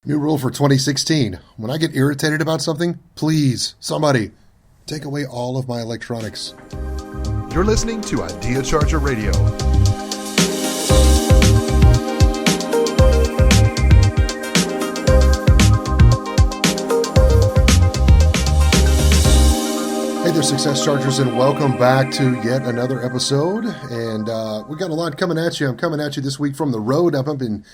New rule for 2016. When I get irritated about something, please, somebody, take away all of my electronics. You're listening to Idea Charger Radio. Hey there, Success Chargers, and welcome back to yet another episode. And we got a lot coming at you. I'm coming at you this week from the road. I'm up in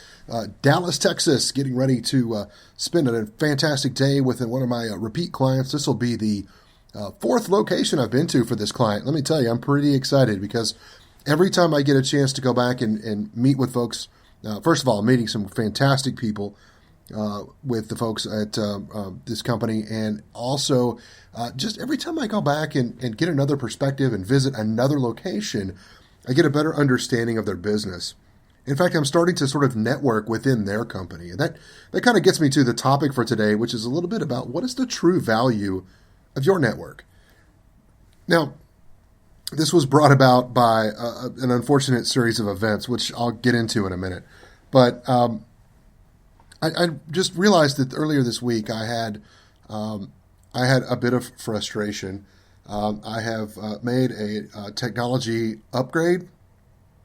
Dallas, Texas, getting ready to spend a fantastic day with one of my repeat clients. This will be the fourth location I've been to for this client. Let me tell you, I'm pretty excited because every time I get a chance to go back and meet with folks, first of all, I'm meeting some fantastic people with the folks at this company, and also just every time I go back and get another perspective and visit another location, I get a better understanding of their business. In fact, I'm starting to sort of network within their company, and that kind of gets me to the topic for today, which is a little bit about what is the true value of your network. Now, this was brought about by an unfortunate series of events, which I'll get into in a minute, but I just realized that earlier this week I had a bit of frustration. I have made a technology upgrade.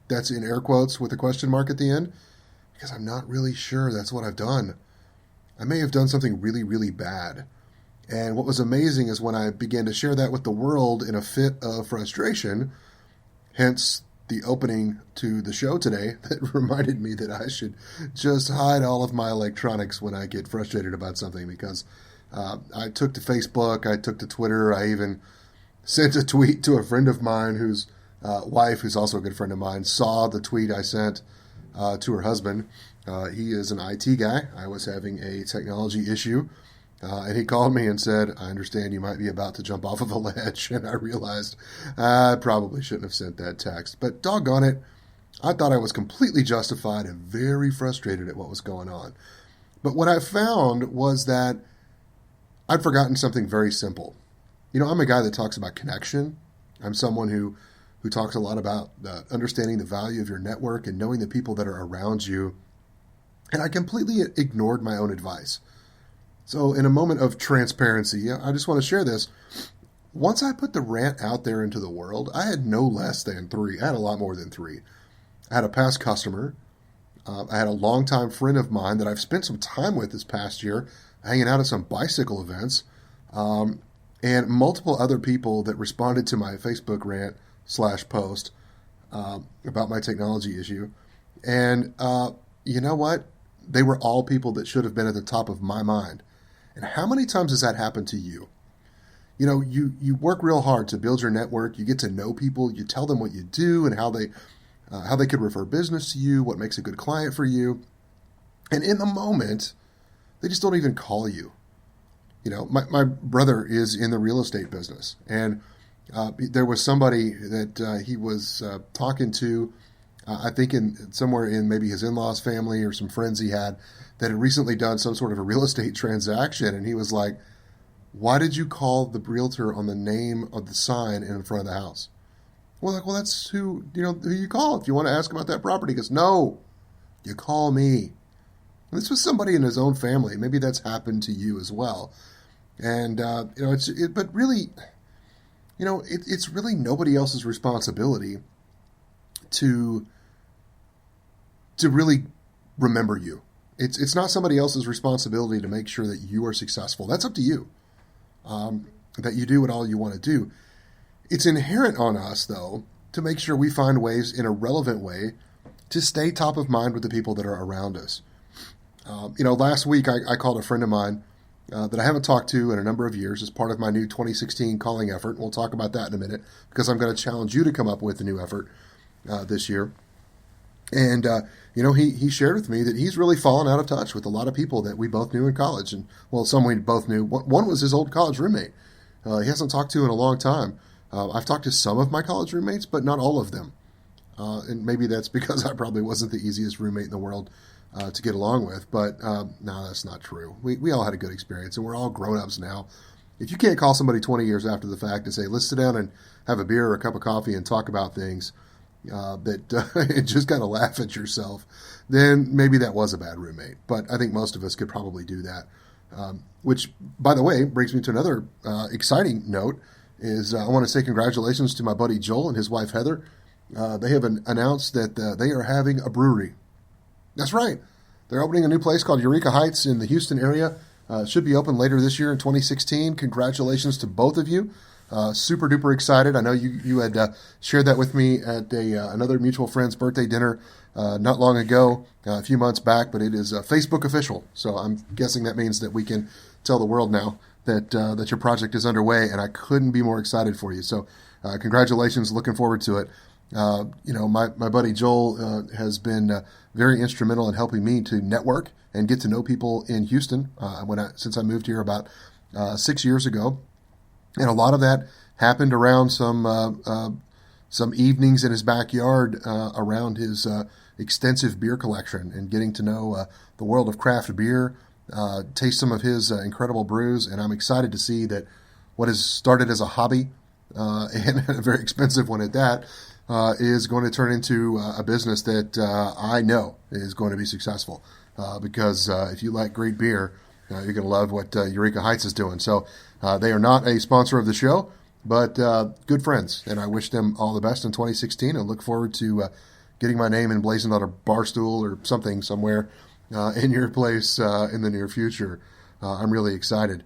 That's in air quotes with a question mark at the end, because I'm not really sure that's what I've done. I may have done something really, really bad. And what was amazing is when I began to share that with the world in a fit of frustration, hence the opening to the show today, that reminded me that I should just hide all of my electronics when I get frustrated about something, because I took to Facebook, I took to Twitter, I even sent a tweet to a friend of mine whose wife, who's also a good friend of mine, saw the tweet I sent to her husband. He is an IT guy. I was having a technology issue, and he called me and said, "I understand you might be about to jump off of a ledge." And I realized I probably shouldn't have sent that text. But doggone it, I thought I was completely justified and very frustrated at what was going on. But what I found was that I'd forgotten something very simple. You know, I'm a guy that talks about connection. I'm someone who talks a lot about understanding the value of your network and knowing the people that are around you. And I completely ignored my own advice. So in a moment of transparency, I just want to share this. Once I put the rant out there into the world, I had no less than three. I had a lot more than three. I had a past customer. I had a longtime friend of mine that I've spent some time with this past year, hanging out at some bicycle events, and multiple other people that responded to my Facebook rant / post about my technology issue. And you know what? They were all people that should have been at the top of my mind. And how many times has that happened to you? You know, you work real hard to build your network. You get to know people. You tell them what you do and how they could refer business to you, what makes a good client for you. And in the moment, they just don't even call you. You know, my brother is in the real estate business, and there was somebody that he was talking to, I think somewhere in maybe his in-laws family or some friends he had that had recently done some sort of a real estate transaction. And he was like, "Why did you call the realtor on the name of the sign in front of the house?" Well, like, well, that's who you call if you want to ask about that property. He goes, "No, you call me." And this was somebody in his own family. Maybe that's happened to you as well. And, but really, it's really nobody else's responsibility to really remember you. It's not somebody else's responsibility to make sure that you are successful. That's up to you, that you do what all you want to do. It's inherent on us, though, to make sure we find ways in a relevant way to stay top of mind with the people that are around us. Last week I called a friend of mine that I haven't talked to in a number of years as part of my new 2016 calling effort. And we'll talk about that in a minute, because I'm going to challenge you to come up with a new effort this year. And, he shared with me that he's really fallen out of touch with a lot of people that we both knew in college. And, well, some we both knew. One was his old college roommate. He hasn't talked to in a long time. I've talked to some of my college roommates, but not all of them. And maybe that's because I probably wasn't the easiest roommate in the world to get along with. But no, that's not true. We all had a good experience, and we're all grown-ups now. If you can't call somebody 20 years after the fact and say, "Let's sit down and have a beer or a cup of coffee and talk about things," that just kind of laugh at yourself, then maybe that was a bad roommate. But I think most of us could probably do that. Which, by the way, brings me to another exciting note, is I want to say congratulations to my buddy Joel and his wife Heather. They have announced that they are having a brewery. That's right. They're opening a new place called Eureka Heights in the Houston area. Should be open later this year in 2016. Congratulations to both of you. Super duper excited. I know you had shared that with me at another mutual friend's birthday dinner not long ago, a few months back, but it is Facebook official. So I'm guessing that means that we can tell the world now that your project is underway, and I couldn't be more excited for you. So congratulations. Looking forward to it. My buddy Joel has been very instrumental in helping me to network and get to know people in Houston since I moved here about 6 years ago. And a lot of that happened around some evenings in his backyard around his extensive beer collection and getting to know the world of craft beer, taste some of his incredible brews. And I'm excited to see that what has started as a hobby and a very expensive one at that is going to turn into a business that I know is going to be successful because if you like great beer, you're going to love what Eureka Heights is doing. So they are not a sponsor of the show, but good friends, and I wish them all the best in 2016 and look forward to getting my name emblazoned on a bar stool or something somewhere in your place in the near future. I'm really excited.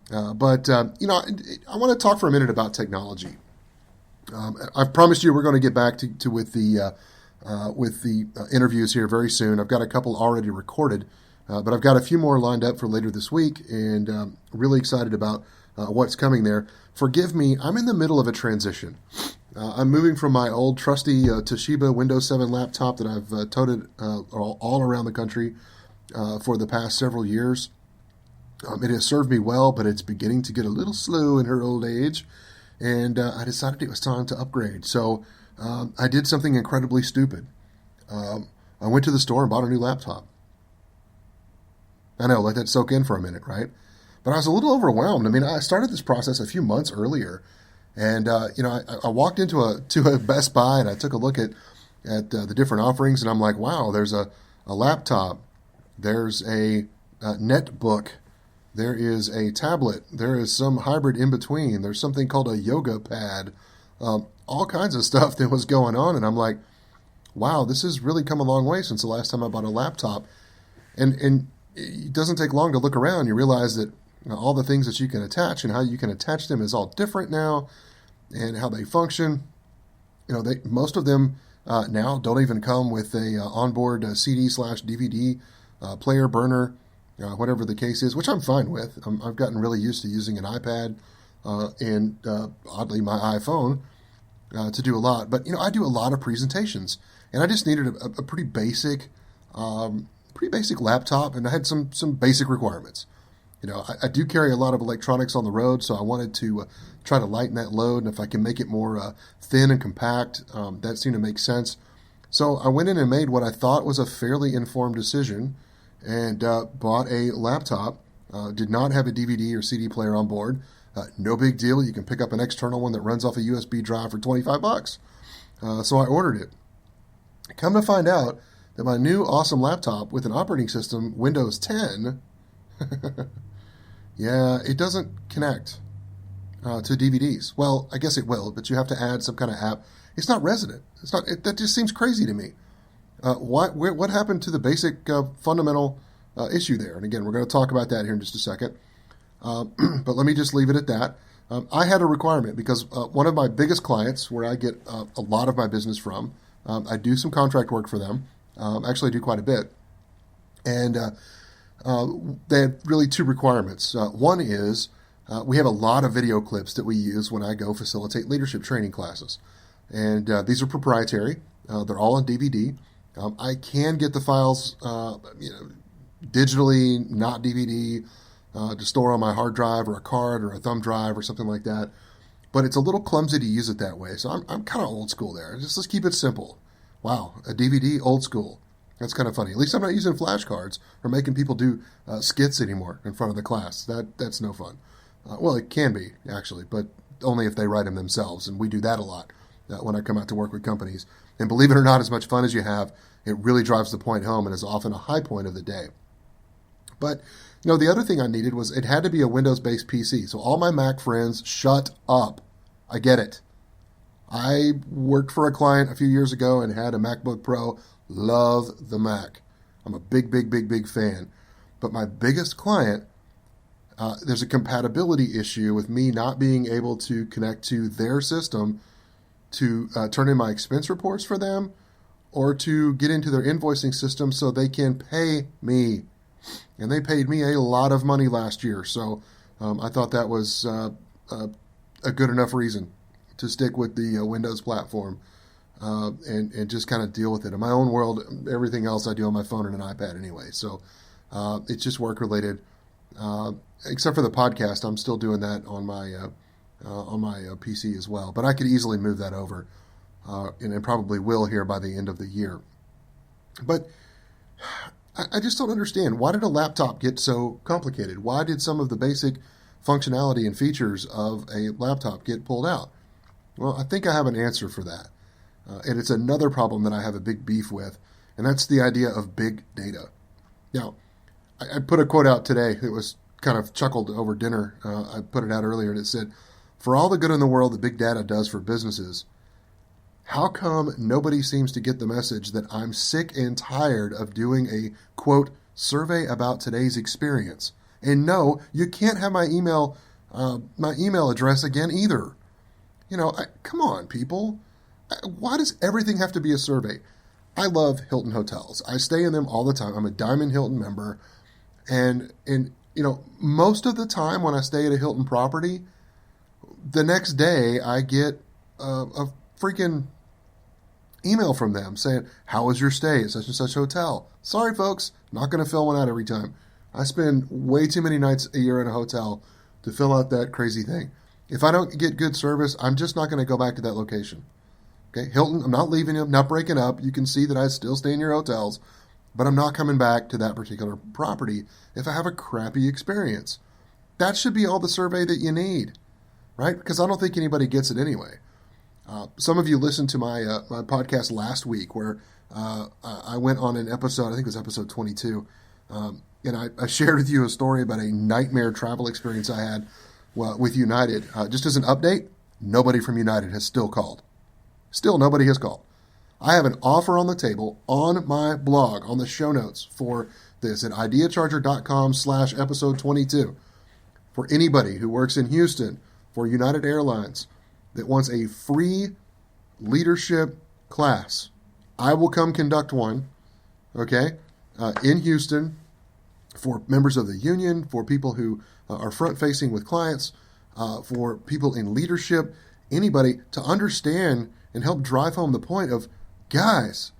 But I want to talk for a minute about technology. I've promised you we're going to get back to with the interviews here very soon. I've got a couple already recorded, but I've got a few more lined up for later this week, and really excited about what's coming there. Forgive me, I'm in the middle of a transition. I'm moving from my old trusty Toshiba Windows 7 laptop that I've toted all around the country for the past several years. It has served me well, but it's beginning to get a little slow in her old age, and I decided it was time to upgrade. So I did something incredibly stupid. I went to the store and bought a new laptop. I know, let that soak in for a minute, right? But I was a little overwhelmed. I mean, I started this process a few months earlier, and I walked into a Best Buy and I took a look at the different offerings, and I'm like, wow, there's a laptop, there's a netbook, there is a tablet, there is some hybrid in between, there's something called a yoga pad, all kinds of stuff that was going on, and I'm like, wow, this has really come a long way since the last time I bought a laptop, and it doesn't take long to look around. You realize that all the things that you can attach and how you can attach them is all different now, and how they function. Most of them now don't even come with a onboard CD/DVD player burner, whatever the case is, which I'm fine with. I've gotten really used to using an iPad and oddly my iPhone to do a lot. But I do a lot of presentations, and I just needed a pretty basic laptop, and I had some basic requirements. I do carry a lot of electronics on the road, so I wanted to try to lighten that load, and if I can make it more thin and compact, that seemed to make sense. So I went in and made what I thought was a fairly informed decision, and bought a laptop. Did not have a DVD or CD player on board. No big deal. You can pick up an external one that runs off a USB drive for $25. So I ordered it. Come to find out that my new awesome laptop with an operating system, Windows 10, yeah, it doesn't connect to DVDs. Well, I guess it will, but you have to add some kind of app. It's not resident. That just seems crazy to me. What happened to the basic fundamental issue there? And again, we're going to talk about that here in just a second. But let me just leave it at that. I had a requirement because one of my biggest clients, where I get a lot of my business from, I do some contract work for them. Actually, I do quite a bit. And they had really two requirements. One is we have a lot of video clips that we use when I go facilitate leadership training classes. And these are proprietary. They're all on DVD. I can get the files digitally, not DVD, to store on my hard drive or a card or a thumb drive or something like that. But it's a little clumsy to use it that way. So I'm kind of old school there. Let's keep it simple. Wow, a DVD, old school. That's kind of funny. At least I'm not using flashcards or making people do skits anymore in front of the class. That's no fun. Well, it can be, actually, but only if they write them themselves. And we do that a lot when I come out to work with companies. And believe it or not, as much fun as you have, it really drives the point home and is often a high point of the day. But, the other thing I needed was it had to be a Windows-based PC. So all my Mac friends, shut up. I get it. I worked for a client a few years ago and had a MacBook Pro. Love the Mac. I'm a big, big, big, big fan. But my biggest client, there's a compatibility issue with me not being able to connect to their system to turn in my expense reports for them or to get into their invoicing system so they can pay me. And they paid me a lot of money last year. So I thought that was a good enough reason to stick with the Windows platform and just kind of deal with it. In my own world, everything else I do on my phone and an iPad anyway. So it's just work related. Except for the podcast, I'm still doing that on my PC as well. But I could easily move that over, and probably will here by the end of the year. But I just don't understand. Why did a laptop get so complicated? Why did some of the basic functionality and features of a laptop get pulled out? Well, I think I have an answer for that. And it's another problem that I have a big beef with, and that's the idea of big data. Now, I put a quote out today. It was kind of chuckled over dinner. I put it out earlier, and it said, "For all the good in the world that big data does for businesses, how come nobody seems to get the message that I'm sick and tired of doing a, quote, survey about today's experience? And no, you can't have my email address again either." Come on, people. Why does everything have to be a survey? I love Hilton hotels. I stay in them all the time. I'm a Diamond Hilton member. And most of the time when I stay at a Hilton property, the next day I get a freaking email from them saying, "How was your stay at such and such hotel?" Sorry, folks, not going to fill one out every time. I spend way too many nights a year in a hotel to fill out that crazy thing. If I don't get good service, I'm just not going to go back to that location. Okay, Hilton, I'm not leaving you, I'm not breaking up. You can see that I still stay in your hotels, but I'm not coming back to that particular property if I have a crappy experience. That should be all the survey that you need, right? Because I don't think anybody gets it anyway. Some of you listened to my podcast last week where I went on an episode, I think it was episode 22, and I shared with you a story about a nightmare travel experience I had with United. Just as an update, nobody from United has still called. Still, nobody has called. I have an offer on the table on my blog, on the show notes for this at ideacharger.com/episode 22 for anybody who works in Houston for United Airlines that wants a free leadership class. I will come conduct one, okay, in Houston for members of the union, for people who are front-facing with clients, for people in leadership, anybody to understand and help drive home the point of, guys,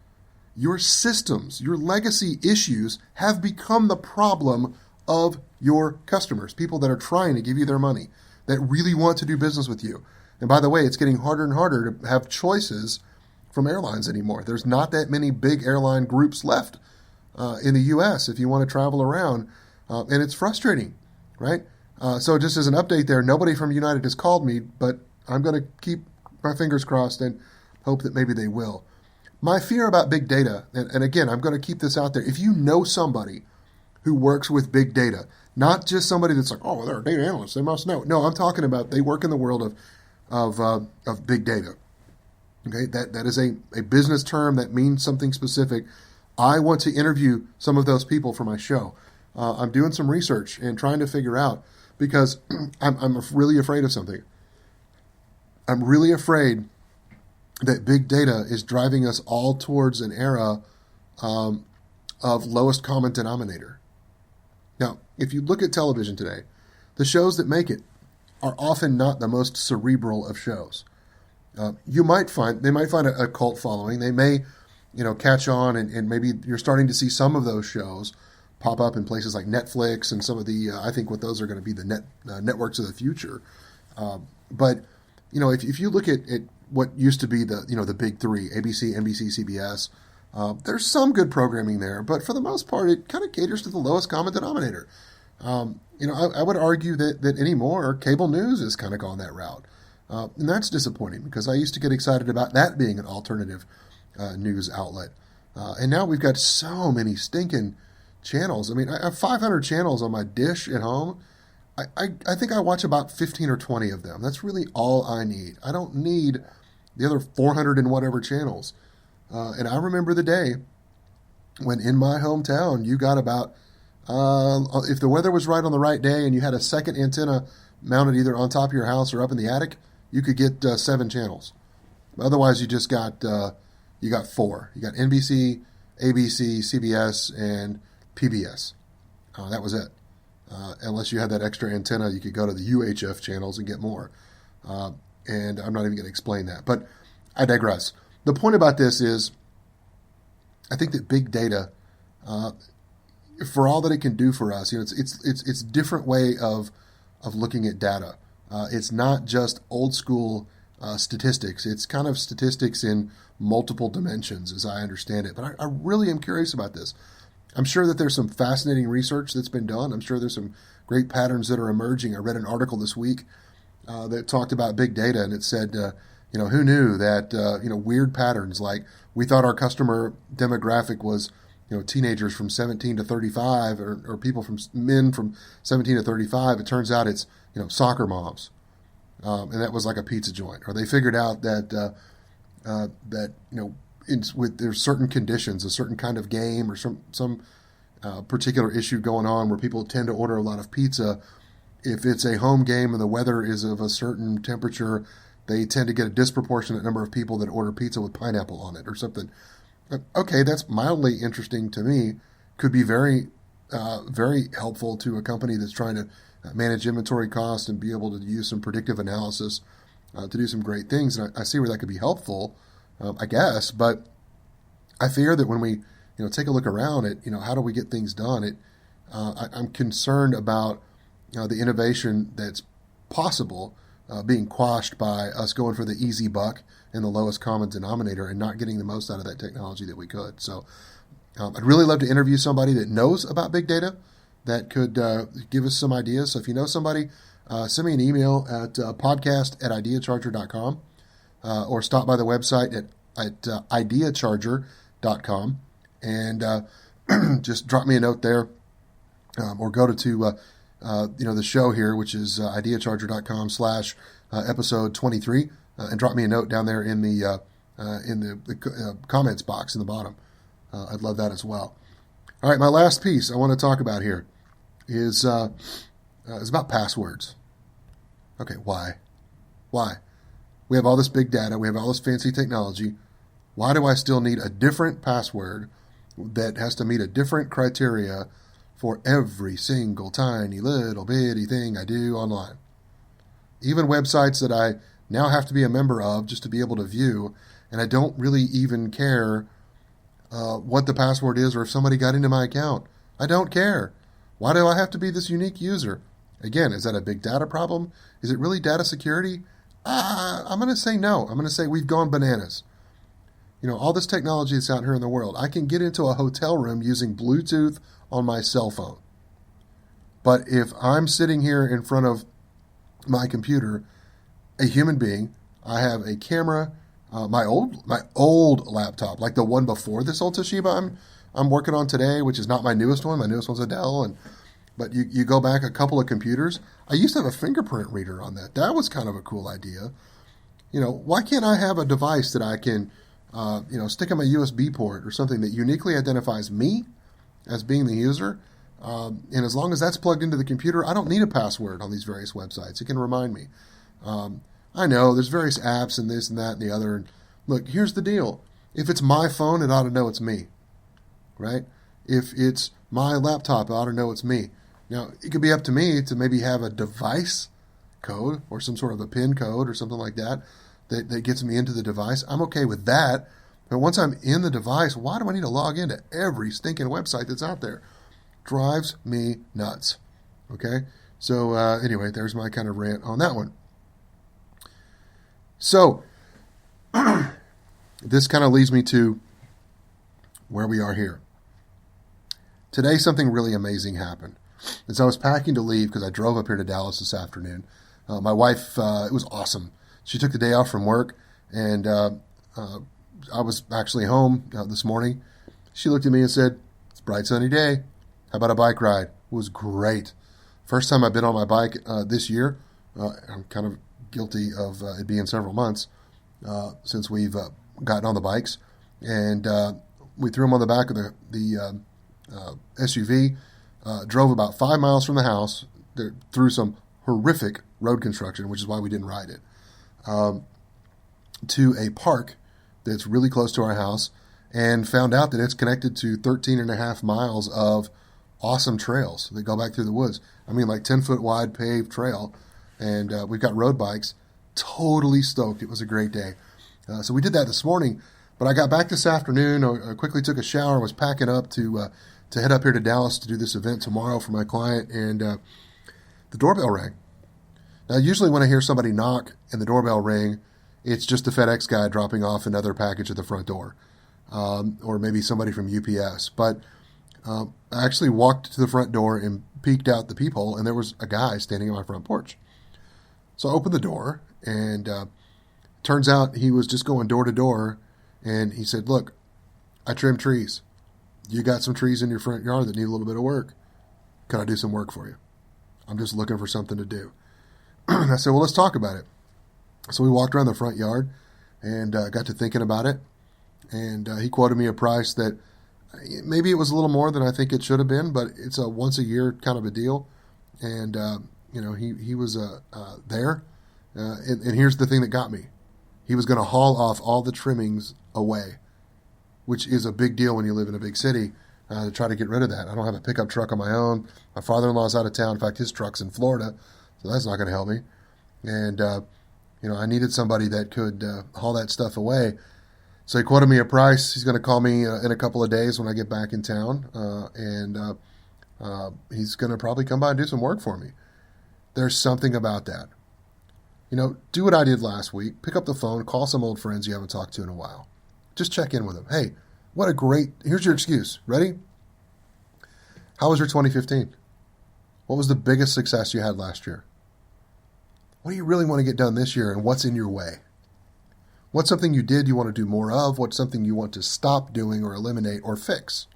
your systems, your legacy issues have become the problem of your customers, people that are trying to give you their money, that really want to do business with you. And by the way, it's getting harder and harder to have choices from airlines anymore. There's not that many big airline groups left in the U.S. if you want to travel around, and it's frustrating, right? So just as an update there, nobody from United has called me, but I'm going to keep my fingers crossed and hope that maybe they will. My fear about big data, and again, I'm going to keep this out there. If you know somebody who works with big data, not just somebody that's like, oh, they're a data analyst, they must know. No, I'm talking about they work in the world of big data. Okay, that is a business term that means something specific. I want to interview some of those people for my show. I'm doing some research and trying to figure out, because I'm really afraid of something. I'm really afraid that big data is driving us all towards an era of lowest common denominator. Now, if you look at television today, the shows that make it are often not the most cerebral of shows. They might find a cult following. They may, catch on, and maybe you're starting to see some of those shows pop up in places like Netflix and some of the, I think what those are going to be the networks of the future. But if you look at what used to be the big three, ABC, NBC, CBS, there's some good programming there, but for the most part, it kind of caters to the lowest common denominator. I would argue that anymore, cable news has kind of gone that route. And that's disappointing, because I used to get excited about that being an alternative news outlet. And now we've got so many stinking channels. I mean, I have 500 channels on my dish at home. I think I watch about 15 or 20 of them. That's really all I need. I don't need the other 400 and whatever channels. And I remember the day when in my hometown you got about, if the weather was right on the right day and you had a second antenna mounted either on top of your house or up in the attic, you could get 7 channels. Otherwise, you just got 4. You got NBC, ABC, CBS, and PBS. That was it. Unless you had that extra antenna, you could go to the UHF channels and get more. And I'm not even going to explain that. But I digress. The point about this is I think that big data, for all that it can do for us, it's a different way of looking at data. It's not just old school statistics. It's kind of statistics in multiple dimensions, as I understand it. But I really am curious about this. I'm sure that there's some fascinating research that's been done. I'm sure there's some great patterns that are emerging. I read an article this week that talked about big data, and it said, who knew that, weird patterns like we thought our customer demographic was, teenagers from 17 to 35 or people from men from 17 to 35. It turns out it's, soccer moms. And that was like a pizza joint. Or they figured out that, there's certain conditions, a certain kind of game or some particular issue going on where people tend to order a lot of pizza. If it's a home game and the weather is of a certain temperature, they tend to get a disproportionate number of people that order pizza with pineapple on it or something. Okay, that's mildly interesting to me. Could be very, very helpful to a company that's trying to manage inventory costs and be able to use some predictive analysis to do some great things. And I see where that could be helpful, I guess. But I fear that when we, take a look around at, how do we get things done? I'm concerned about the innovation that's possible being quashed by us going for the easy buck and the lowest common denominator and not getting the most out of that technology that we could. So I'd really love to interview somebody that knows about big data that could give us some ideas. So if you know somebody, send me an email at podcast@ideacharger.com or stop by the website at ideacharger.com and just drop me a note there or go to the show here, which is ideacharger.com/episode 23, and drop me a note down there in the comments box in the bottom. I'd love that as well. All right, my last piece I want to talk about here is about passwords. Okay, why? Why? We have all this big data. We have all this fancy technology. Why do I still need a different password that has to meet a different criteria for every single tiny little bitty thing I do online? Even websites that I now have to be a member of just to be able to view, and I don't really even care what the password is or if somebody got into my account. I don't care. Why do I have to be this unique user? Again, is that a big data problem? Is it really data security? I'm going to say no. I'm going to say we've gone bananas. All this technology that's out here in the world, I can get into a hotel room using Bluetooth on my cell phone. But if I'm sitting here in front of my computer, a human being, I have a camera, my old laptop, like the one before this old Toshiba I'm working on today, which is not my newest one. My newest one's a Dell, but you go back a couple of computers. I used to have a fingerprint reader on that. That was kind of a cool idea. Why can't I have a device that I can, stick on my USB port or something that uniquely identifies me as being the user? And as long as that's plugged into the computer, I don't need a password on these various websites. It can remind me. I know there's various apps and this and that and the other. And look, here's the deal. If it's my phone, it ought to know it's me, right? If it's my laptop, it ought to know it's me. Now, it could be up to me to maybe have a device code or some sort of a PIN code or something like that gets me into the device. I'm okay with that. But once I'm in the device, why do I need to log into every stinking website that's out there? Drives me nuts. Okay? So anyway, there's my kind of rant on that one. So this kind of leads me to where we are here. Today, something really amazing happened. As I was packing to leave, because I drove up here to Dallas this afternoon, my wife, it was awesome. She took the day off from work and I was actually home this morning. She looked at me and said, "It's a bright sunny day. How about a bike ride?" It was great. First time I've been on my bike this year. I'm kind of guilty of it being several months since we've gotten on the bikes. And we threw them on the back of the SUV, drove about 5 miles from the house through some horrific road construction, which is why we didn't ride it, to a park that's really close to our house, and found out that it's connected to 13 and a half miles of awesome trails that go back through the woods. I mean, like 10-foot wide paved trail, and we've got road bikes. Totally stoked. It was a great day. So we did that this morning, but I got back this afternoon, I quickly took a shower, was packing up to head up here to Dallas to do this event tomorrow for my client, and the doorbell rang. Now, usually when I hear somebody knock and the doorbell ring, it's just a FedEx guy dropping off another package at the front door, or maybe somebody from UPS. But I actually walked to the front door and peeked out the peephole, and there was a guy standing on my front porch. So I opened the door, and turns out he was just going door to door, and he said, "Look, I trim trees. You got some trees in your front yard that need a little bit of work. Can I do some work for you? I'm just looking for something to do." I said, "Well, let's talk about it." So we walked around the front yard and got to thinking about it. And he quoted me a price that maybe it was a little more than I think it should have been, but it's a once a year kind of a deal. And, he was there. And here's the thing that got me. He was going to haul off all the trimmings away, which is a big deal when you live in a big city, to try to get rid of that. I don't have a pickup truck on my own. My father-in-law's out of town. In fact, his truck's in Florida, so that's not going to help me. And, I needed somebody that could haul that stuff away. So he quoted me a price. He's going to call me in a couple of days when I get back in town, and he's going to probably come by and do some work for me. There's something about that. Do what I did last week. Pick up the phone, call some old friends you haven't talked to in a while. Just check in with them. Hey, here's your excuse. Ready? How was your 2015? What was the biggest success you had last year? What do you really want to get done this year, and what's in your way? What's something you did you want to do more of? What's something you want to stop doing or eliminate or fix?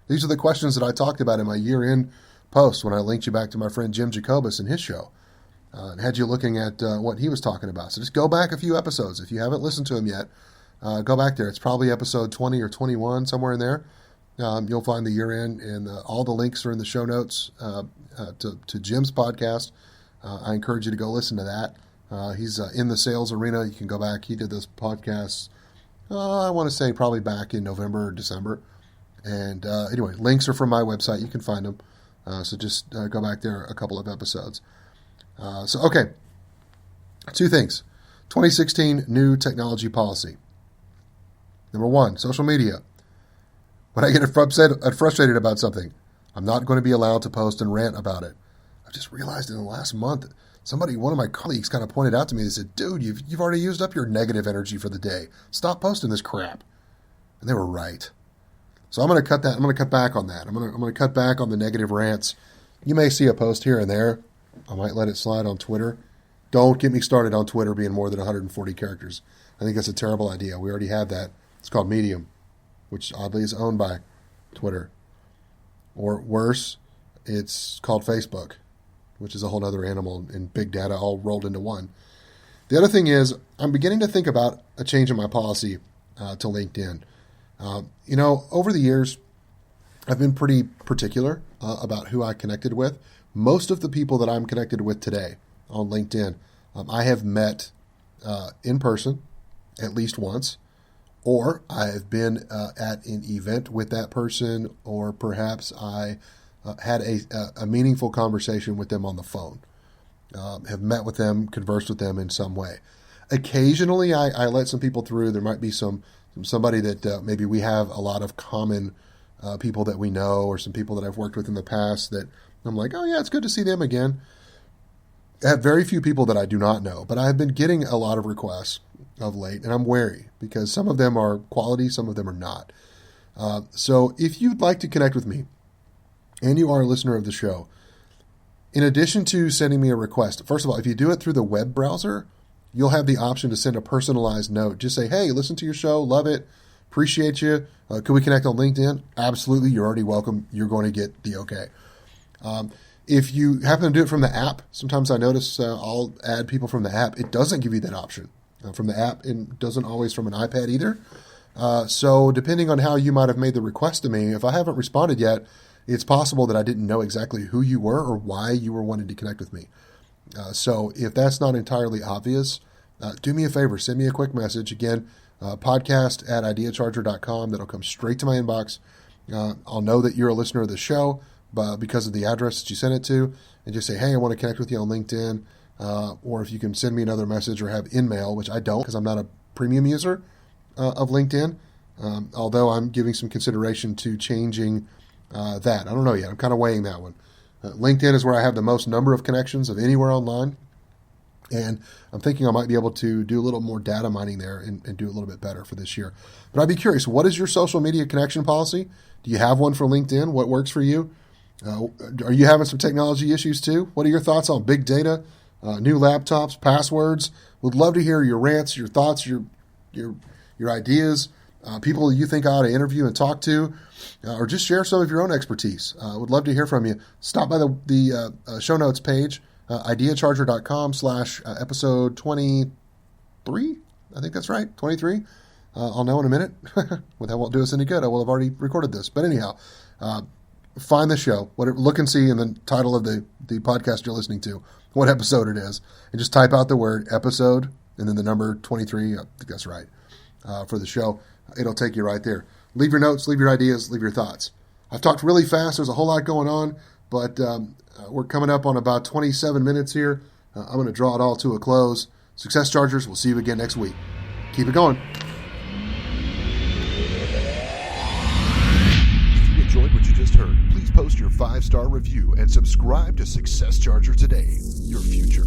These are the questions that I talked about in my year-end post when I linked you back to my friend Jim Jacobus and his show, and had you looking at what he was talking about. So just go back a few episodes. If you haven't listened to him yet, go back there. It's probably episode 20 or 21, somewhere in there. You'll find the year-end, and all the links are in the show notes to Jim's podcast. I encourage you to go listen to that. He's in the sales arena. You can go back. He did this podcast, I want to say probably back in November or December. And anyway, links are from my website. You can find them. So just go back there a couple of episodes. Okay. Two things. 2016 new technology policy. Number one, social media. When I get frustrated about something, I'm not going to be allowed to post and rant about it. I just realized in the last month, one of my colleagues kind of pointed out to me, they said, "Dude, you've already used up your negative energy for the day. Stop posting this crap." And they were right. So I'm going to cut that. I'm going to cut back on that. I'm going to cut back on the negative rants. You may see a post here and there. I might let it slide on Twitter. Don't get me started on Twitter being more than 140 characters. I think that's a terrible idea. We already have that. It's called Medium, which oddly is owned by Twitter. Or worse, it's called Facebook, which is a whole other animal and big data all rolled into one. The other thing is I'm beginning to think about a change in my policy to LinkedIn. Over the years, I've been pretty particular about who I connected with. Most of the people that I'm connected with today on LinkedIn, I have met in person at least once, or I have been at an event with that person, or perhaps I had a meaningful conversation with them on the phone, have met with them, conversed with them in some way. Occasionally, I let some people through. There might be somebody that maybe we have a lot of common people that we know, or some people that I've worked with in the past that I'm like, oh yeah, it's good to see them again. I have very few people that I do not know, but I have been getting a lot of requests of late, and I'm wary because some of them are quality, some of them are not. So if you'd like to connect with me, and you are a listener of the show, in addition to sending me a request, first of all, if you do it through the web browser, you'll have the option to send a personalized note. Just say, hey, listen to your show, love it, appreciate you. Could we connect on LinkedIn? Absolutely, you're already welcome. You're going to get the okay. If you happen to do it from the app, sometimes I notice I'll add people from the app. It doesn't give you that option from the app, and doesn't always from an iPad either. So depending on how you might have made the request to me, if I haven't responded yet, it's possible that I didn't know exactly who you were or why you were wanting to connect with me. So if that's not entirely obvious, do me a favor, send me a quick message. Again, podcast@ideacharger.com. That'll come straight to my inbox. I'll know that you're a listener of the show because of the address that you sent it to, and just say, hey, I want to connect with you on LinkedIn. Or if you can send me another message or have InMail, which I don't because I'm not a premium user of LinkedIn, although I'm giving some consideration to changing that. I don't know yet. I'm kind of weighing that one. LinkedIn is where I have the most number of connections of anywhere online, and I'm thinking I might be able to do a little more data mining there and do a little bit better for this year. But I'd be curious, what is your social media connection policy? Do you have one for LinkedIn? What works for you? Are you having some technology issues too? What are your thoughts on big data, new laptops, passwords? Would love to hear your rants, your thoughts, your ideas, people you think I ought to interview and talk to, or just share some of your own expertise. Would love to hear from you. Stop by the show notes page, ideacharger.com/episode 23. I think that's right, 23. I'll know in a minute. Well, that won't do us any good. I will have already recorded this. But anyhow, find the show, look and see in the title of the podcast you're listening to what episode it is, and just type out the word episode and then the number 23. I think that's right, for the show. It'll take you right there. Leave your notes, leave your ideas, leave your thoughts. I've talked really fast. There's a whole lot going on, but we're coming up on about 27 minutes here. I'm going to draw it all to a close. Success Chargers, we'll see you again next week. Keep it going. If you enjoyed what you just heard, please post your 5-star review and subscribe to Success Charger today. Your future